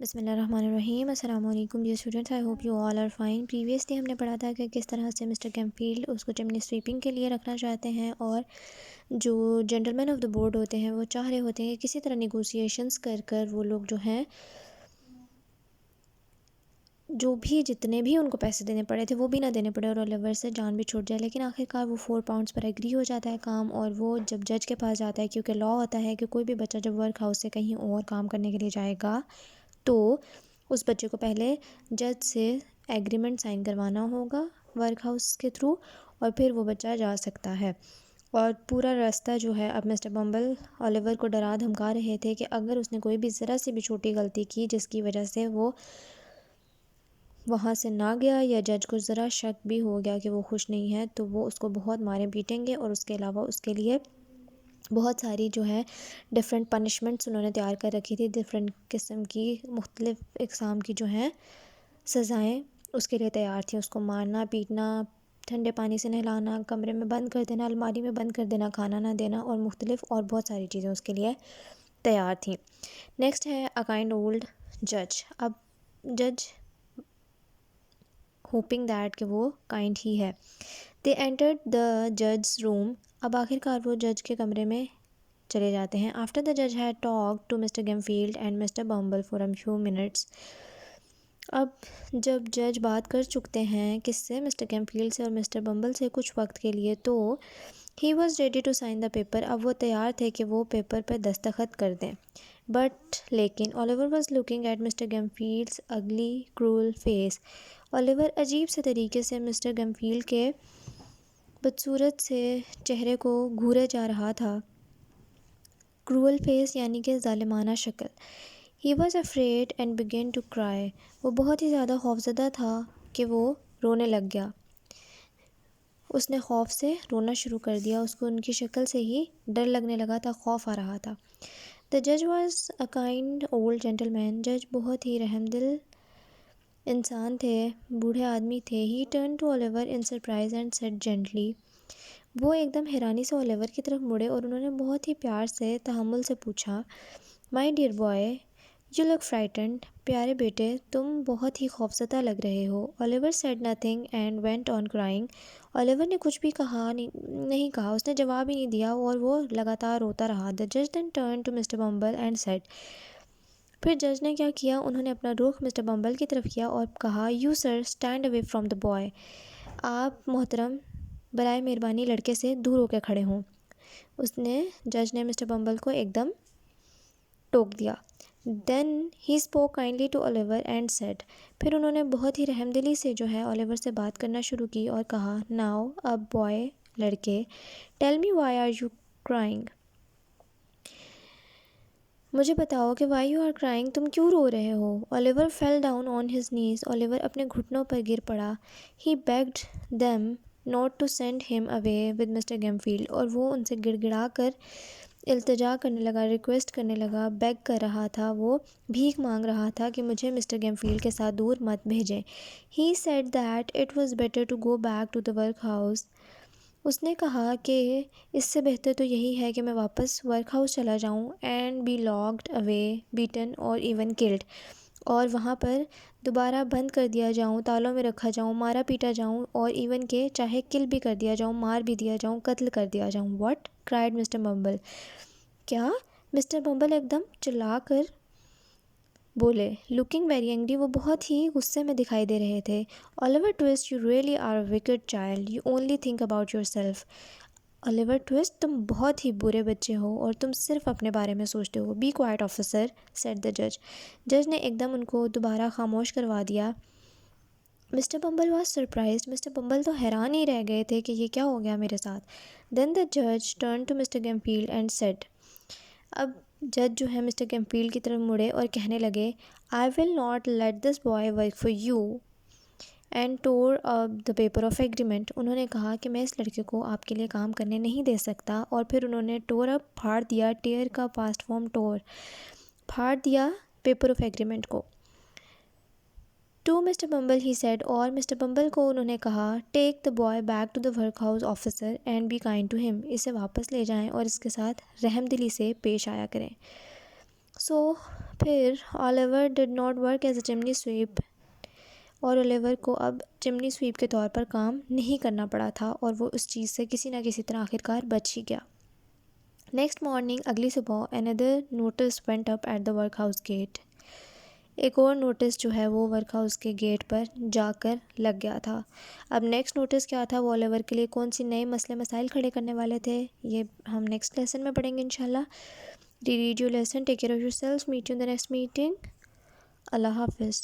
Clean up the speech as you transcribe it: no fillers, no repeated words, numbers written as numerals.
بسم اللہ الرحمن الرحیم۔ السلام علیکم dear students, I hope you all are fine. Previously ہم نے پڑھا تھا کہ کس طرح سے مسٹر کیمفیلڈ اس کو چمنی سویپنگ کے لیے رکھنا چاہتے ہیں، اور جو gentlemen of the board ہوتے ہیں وہ چاہ رہے ہوتے ہیں کہ کسی طرح نیگوسیشنز کر وہ لوگ جو ہیں جتنے بھی ان کو پیسے دینے پڑے تھے وہ بھی نہ دینے پڑے اور اولیور سے جان بھی چھوٹ جائے۔ لیکن آخر کار وہ 4 پاؤنڈز پر ایگری ہو جاتا ہے کام، اور وہ جب جج کے پاس جاتا ہے، کیونکہ لاء ہوتا ہے کہ کوئی بھی بچہ جب ورک ہاؤس سے کہیں اور کام کرنے کے لیے جائے گا تو اس بچے کو پہلے جج سے ایگریمنٹ سائن کروانا ہوگا ورک ہاؤس کے تھرو، اور پھر وہ بچہ جا سکتا ہے۔ اور پورا راستہ جو ہے اب مسٹر بمبل اولیور کو ڈرا دھمکا رہے تھے کہ اگر اس نے کوئی بھی ذرا سی بھی چھوٹی غلطی کی جس کی وجہ سے وہ وہاں سے نہ گیا، یا جج کو ذرا شک بھی ہو گیا کہ وہ خوش نہیں ہے، تو وہ اس کو بہت مارے پیٹیں گے، اور اس کے علاوہ اس کے لیے بہت ساری جو ہے ڈفرینٹ پنشمنٹس انہوں نے تیار کر رکھی تھی، ڈفرینٹ قسم کی مختلف اقسام کی جو ہیں سزائیں اس کے لیے تیار تھیں۔ اس کو مارنا، پیٹنا، ٹھنڈے پانی سے نہلانا، کمرے میں بند کر دینا، الماری میں بند کر دینا، کھانا نہ دینا، اور مختلف اور بہت ساری چیزیں اس کے لیے تیار تھیں۔ نیکسٹ ہے اے کائنڈ اولڈ جج۔ اب جج ہوپنگ دیٹ کہ وہ کائنڈ ہی ہے۔ دے انٹرڈ دا ججز روم۔ اب آخر کار وہ جج کے کمرے میں چلے جاتے ہیں۔ آفٹر دا جج had talk to Mr Gamfield and Mr Bumble for a few minutes. اب جب جج بات کر چکتے ہیں کس سے، مسٹر گیمفیلڈ سے اور مسٹر بمبل سے کچھ وقت کے لیے، تو he was ready to sign the paper. اب وہ تیار تھے کہ وہ پیپر پہ دستخط کر دیں، بٹ لیکن Oliver was looking at Mr Gamfield's ugly cruel face. Oliver عجیب سے طریقے سے مسٹر گیمفیلڈ کے بدصورت سے چہرے کو گھورے جا رہا تھا۔ کرول فیس یعنی کہ ظالمانہ شکل۔ He was afraid and began to cry۔ وہ بہت ہی زیادہ خوفزدہ تھا کہ وہ رونے لگ گیا۔ اس نے خوف سے رونا شروع کر دیا، اس کو ان کی شکل سے ہی ڈر لگنے لگا تھا، خوف آ رہا تھا۔ The judge was a kind old gentleman۔ جج بہت ہی رحم دل انسان تھے، بوڑھے آدمی تھے۔ He turned to Oliver in surprise and said gently۔ وہ ایک دم حیرانی سے اولیور کی طرف مڑے اور انہوں نے بہت ہی پیار سے تحمل سے پوچھا، My dear boy, you look frightened۔ پیارے بیٹے، تم بہت ہی خوفزدہ لگ رہے ہو۔ Oliver said nothing and went on crying۔ Oliver نے کچھ بھی نہیں کہا، اس نے جواب ہی نہیں دیا اور وہ لگاتار روتا رہا۔ The judge then turned to Mr. Bumble and said۔ پھر جج نے کیا کیا، انہوں نے اپنا رخ مسٹر بمبل کی طرف کیا اور کہا، You sir, stand away from the boy۔ آپ محترم برائے مہربانی لڑکے سے دور ہو کے کھڑے ہوں۔ جج نے مسٹر بمبل کو ایک دم ٹوک دیا۔ Then he spoke kindly to Oliver and said۔ پھر انہوں نے بہت ہی رحم دلی سے جو ہے اولیور سے بات کرنا شروع کی اور کہا، Now اب boy لڑکے، tell me why are you crying۔ مجھے بتاؤ کہ why you are crying، تم کیوں رو رہے ہو۔ Oliver fell down on his knees۔ Oliver اپنے گھٹنوں پر گر پڑا۔ He begged them not to send him away with Mr. Gamfield۔ اور وہ ان سے گڑ گڑا کر التجا کرنے لگا، ریکویسٹ کرنے لگا، بیگ کر رہا تھا، وہ بھیک مانگ رہا تھا کہ مجھے مسٹر گیمفیلڈ کے ساتھ دور مت بھیجیں۔ He said that it was better to go back to the workhouse۔ اس نے کہا کہ اس سے بہتر تو یہی ہے کہ میں واپس ورک ہاؤس چلا جاؤں and be locked away, beaten or even killed۔ اور وہاں پر دوبارہ بند کر دیا جاؤں، تالوں میں رکھا جاؤں، مارا پیٹا جاؤں، اور ایون کہ چاہے کل بھی کر دیا جاؤں، مار بھی دیا جاؤں، قتل کر دیا جاؤں۔ What cried mister Bumble. کیا؟ مسٹر بمبل ایک دم چلا کر بولے، looking very angry۔ وہ بہت ہی غصے میں دکھائی دے رہے تھے۔ Oliver Twist, you really are a wicked child۔ You only think about yourself۔ Oliver Twist، تم بہت ہی برے بچے ہو اور تم صرف اپنے بارے میں سوچتے ہو۔ Be quiet officer، said the judge۔ جج نے ایک دم ان کو دوبارہ خاموش کروا دیا۔ Mister Bumble was surprised۔ Mister Bumble تو حیران ہی رہ گئے تھے کہ یہ کیا ہو گیا میرے ساتھ۔ Then the judge turned to Mr. Gamfield and said۔ اب جج جو ہے مسٹر گیمفیلڈ کی طرف مڑے اور کہنے لگے، I will not let this boy work for you and tore up the paper of agreement۔ انہوں نے کہا کہ میں اس لڑکے کو آپ کے لیے کام کرنے نہیں دے سکتا، اور پھر انہوں نے tore up پھاڑ دیا، tear کا past form tore، پھاڑ دیا پیپر آف ایگریمنٹ کو۔ To Mr. Bumble he said۔ اور مسٹر بمبل کو انہوں نے کہا، Take the boy back to the workhouse officer and be kind to him۔ اسے واپس لے جائیں اور اس کے ساتھ رحم دلی سے پیش آیا کریں۔ So پھر Oliver did not work as a chimney sweep, اور اولیور کو اب چمنی سویپ کے طور پر کام نہیں کرنا پڑا تھا، اور وہ اس چیز سے کسی نہ کسی طرح آخرکار بچ ہی گیا۔ نیکسٹ مارننگ، اگلی صبح، another notice went up at the work house gate. ایک اور نوٹس جو ہے وہ ورک ہاؤس کے گیٹ پر جا کر لگ گیا تھا۔ اب نیکسٹ نوٹس کیا تھا، وہ اولیور کے لیے کون سی نئے مسئلے مسائل کھڑے کرنے والے تھے، یہ ہم نیکسٹ لیسن میں پڑھیں گے انشاءاللہ۔ Read your lesson, take care of yourself, meet you in the next meeting, اللہ حافظ۔